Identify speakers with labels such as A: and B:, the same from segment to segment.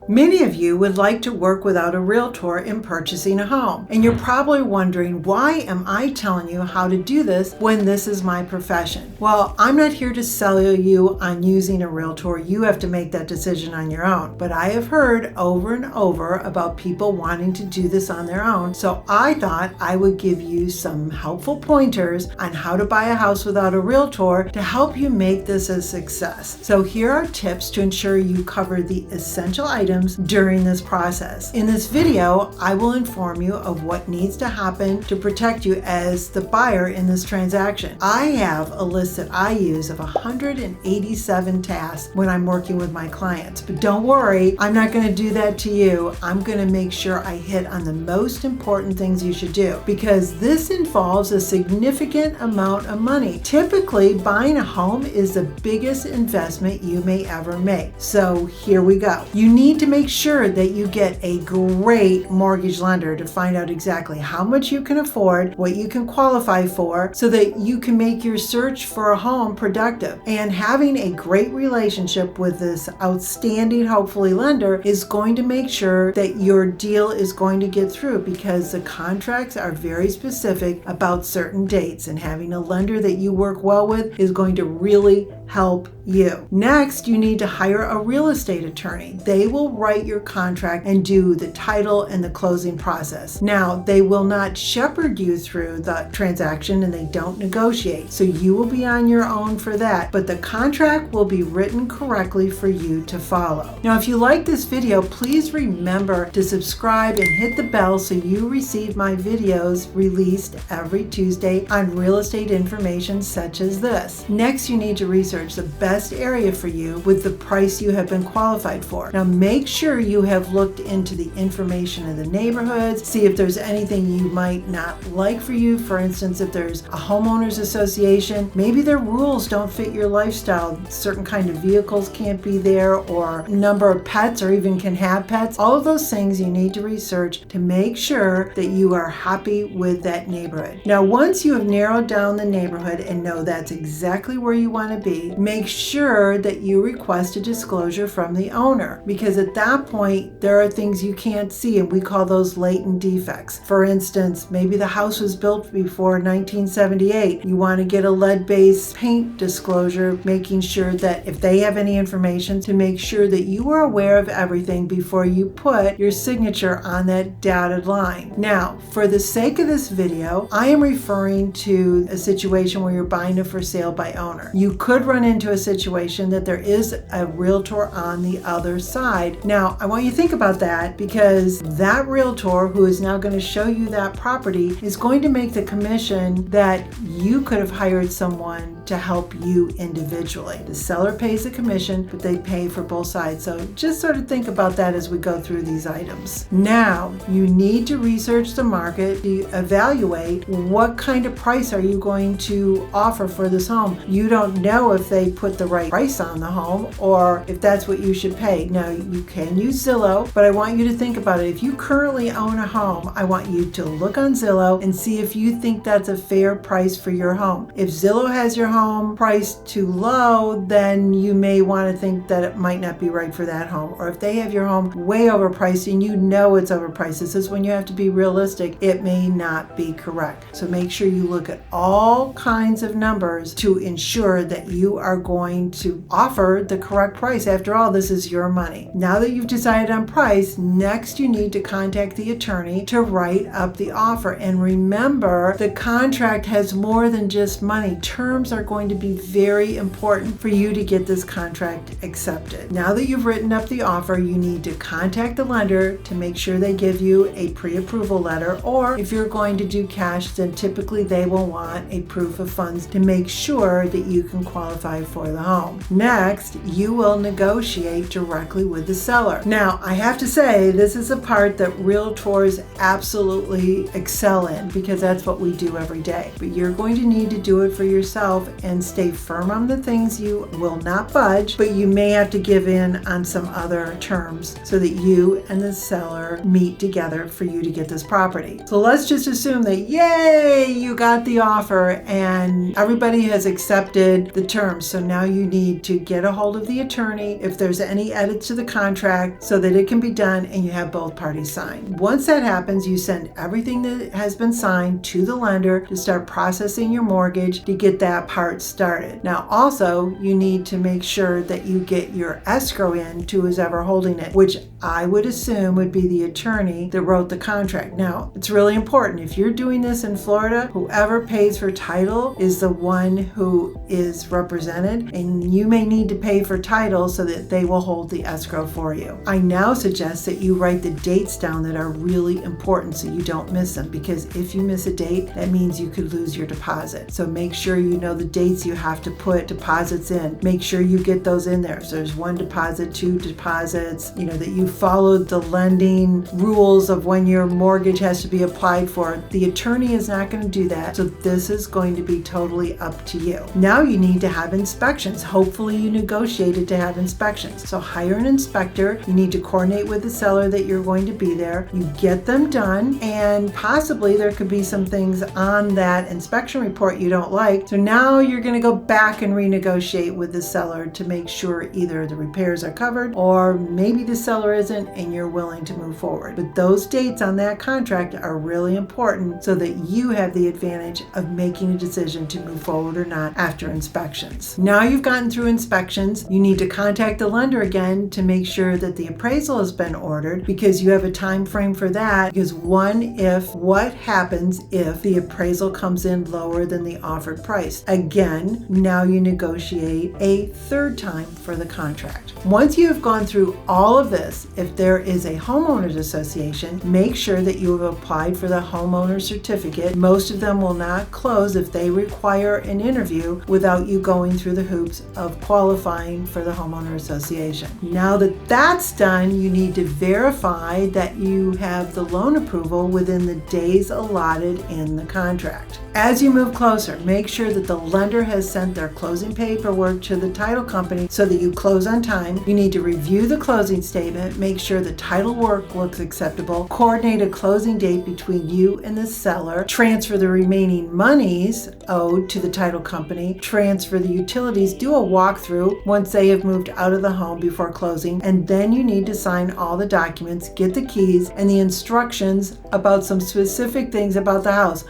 A: Many of you would like to work without a realtor in purchasing a home, and you're probably wondering, why am I telling you how to do this when this is my profession? Well, I'm not here to sell you on using a realtor. You have to make that decision on your own. But I have heard over and over about people wanting to do this on their own, so I thought I would give you some helpful pointers on how to buy a house without a realtor to help you make this a success. So here are tips to ensure you cover the essential items during this process. In this video, I will inform you of what needs to happen to protect you as the buyer in this transaction. I have a list that I use of 187 tasks when I'm working with my clients, but don't worry, I'm not going to do that to you. I'm going to make sure I hit on the most important things you should do, because this involves a significant amount of money. Typically, buying a home is the biggest investment you may ever make. So here we go. You need to make sure that you get a great mortgage lender to find out exactly how much you can afford, what you can qualify for, so that you can make your search for a home productive. And having a great relationship with this outstanding, hopefully, lender is going to make sure that your deal is going to get through, because the contracts are very specific about certain dates, and having a lender that you work well with is going to really help you. Next, you need to hire a real estate attorney. They will write your contract and do the title and the closing process. Now, they will not shepherd you through the transaction, and they don't negotiate. So you will be on your own for that, but the contract will be written correctly for you to follow. Now, if you like this video, please remember to subscribe and hit the bell so you receive my videos released every Tuesday on real estate information such as this. Next, you need to research the best area for you with the price you have been qualified for. Now, make sure you have looked into the information in the neighborhoods, see if there's anything you might not like for you. For instance, if there's a homeowners association, maybe their rules don't fit your lifestyle. Certain kind of vehicles can't be there, or number of pets, or even can have pets. All of those things you need to research to make sure that you are happy with that neighborhood. Now, once you have narrowed down the neighborhood and know that's exactly where you want to be, make sure that you request a disclosure from the owner, because at that point there are things you can't see, and we call those latent defects. For instance, maybe the house was built before 1978. You want to get a lead-based paint disclosure, making sure that if they have any information, to make sure that you are aware of everything before you put your signature on that dotted line. Now, for the sake of this video, I am referring to a situation where you're buying a for sale by owner. You could run into a situation that there is a realtor on the other side. Now, I want you to think about that, because that realtor who is now going to show you that property is going to make the commission that you could have hired someone to help you individually. The seller pays the commission, but they pay for both sides. So just sort of think about that as we go through these items. Now, you need to research the market to evaluate what kind of price are you going to offer for this home. You don't know if they put the right price on the home or if that's what you should pay. Now, you can use Zillow, but I want you to think about it. If you currently own a home, I want you to look on Zillow and see if you think that's a fair price for your home. If Zillow has your home priced too low, then you may want to think that it might not be right for that home. Or if they have your home way overpriced and you know it's overpriced, this is when you have to be realistic, it may not be correct. So make sure you look at all kinds of numbers to ensure that you are going to offer the correct price. After all, this is your money. Now that you've decided on price, next you need to contact the attorney to write up the offer. And remember, the contract has more than just money. Terms are going to be very important for you to get this contract accepted. Now that you've written up the offer, you need to contact the lender to make sure they give you a pre-approval letter, or if you're going to do cash, then typically they will want a proof of funds to make sure that you can qualify for the home. Next, you will negotiate directly with the seller. Now, I have to say, this is a part that realtors absolutely excel in, because that's what we do every day. But you're going to need to do it for yourself and stay firm on the things you will not budge, but you may have to give in on some other terms so that you and the seller meet together for you to get this property. So let's just assume that, yay, you got the offer and everybody has accepted the terms. So now you need to get a hold of the attorney. If there's any edits to the contract, contract so that it can be done and you have both parties sign. Once that happens, you send everything that has been signed to the lender to start processing your mortgage to get that part started. Now, also, you need to make sure that you get your escrow in to who's ever holding it, which I would assume would be the attorney that wrote the contract. Now, it's really important. If you're doing this in Florida, whoever pays for title is the one who is represented, and you may need to pay for title so that they will hold the escrow for you. I now suggest that you write the dates down that are really important so you don't miss them, because if you miss a date, that means you could lose your deposit. So make sure you know the dates you have to put deposits in. Make sure you get those in there. So there's 1 deposit, 2 deposits, that you followed the lending rules of when your mortgage has to be applied for. The attorney is not going to do that. So this is going to be totally up to you. Now you need to have inspections. Hopefully you negotiated to have inspections. So hire an inspector. You need to coordinate with the seller that you're going to be there. You get them done, and possibly there could be some things on that inspection report you don't like. So now you're going to go back and renegotiate with the seller to make sure either the repairs are covered or maybe the seller isn't and you're willing to move forward. But those dates on that contract are really important so that you have the advantage of making a decision to move forward or not after inspections. Now you've gotten through inspections, you need to contact the lender again to make sure that the appraisal has been ordered, because you have a time frame for that. Because what happens if the appraisal comes in lower than the offered price? Again, now you negotiate a third time for the contract. Once you have gone through all of this, if there is a homeowners association, make sure that you have applied for the homeowner certificate. Most of them will not close if they require an interview without you going through the hoops of qualifying for the homeowner association. Now that that's done, you need to verify that you have the loan approval within the days allotted in the contract. As you move closer, make sure that the lender has sent their closing paperwork to the title company so that you close on time. You need to review the closing statement, make sure the title work looks acceptable, coordinate a closing date between you and the seller, transfer the remaining monies owed to the title company, transfer the utilities, do a walkthrough once they have moved out of the home before closing, and then you need to sign all the documents, get the keys, and the instructions about some specific things about the house.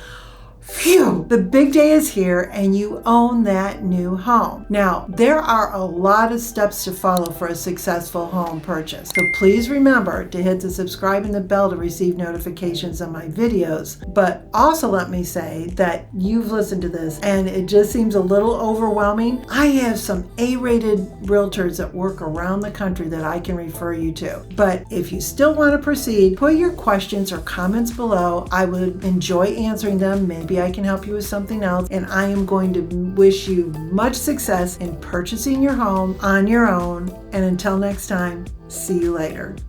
A: Phew! The big day is here and you own that new home. Now, there are a lot of steps to follow for a successful home purchase. So please remember to hit the subscribe and the bell to receive notifications on my videos. But also let me say that you've listened to this and it just seems a little overwhelming. I have some A-rated realtors that work around the country that I can refer you to. But if you still want to proceed, put your questions or comments below. I would enjoy answering them. Maybe I can help you with something else, and I am going to wish you much success in purchasing your home on your own. And until next time, see you later.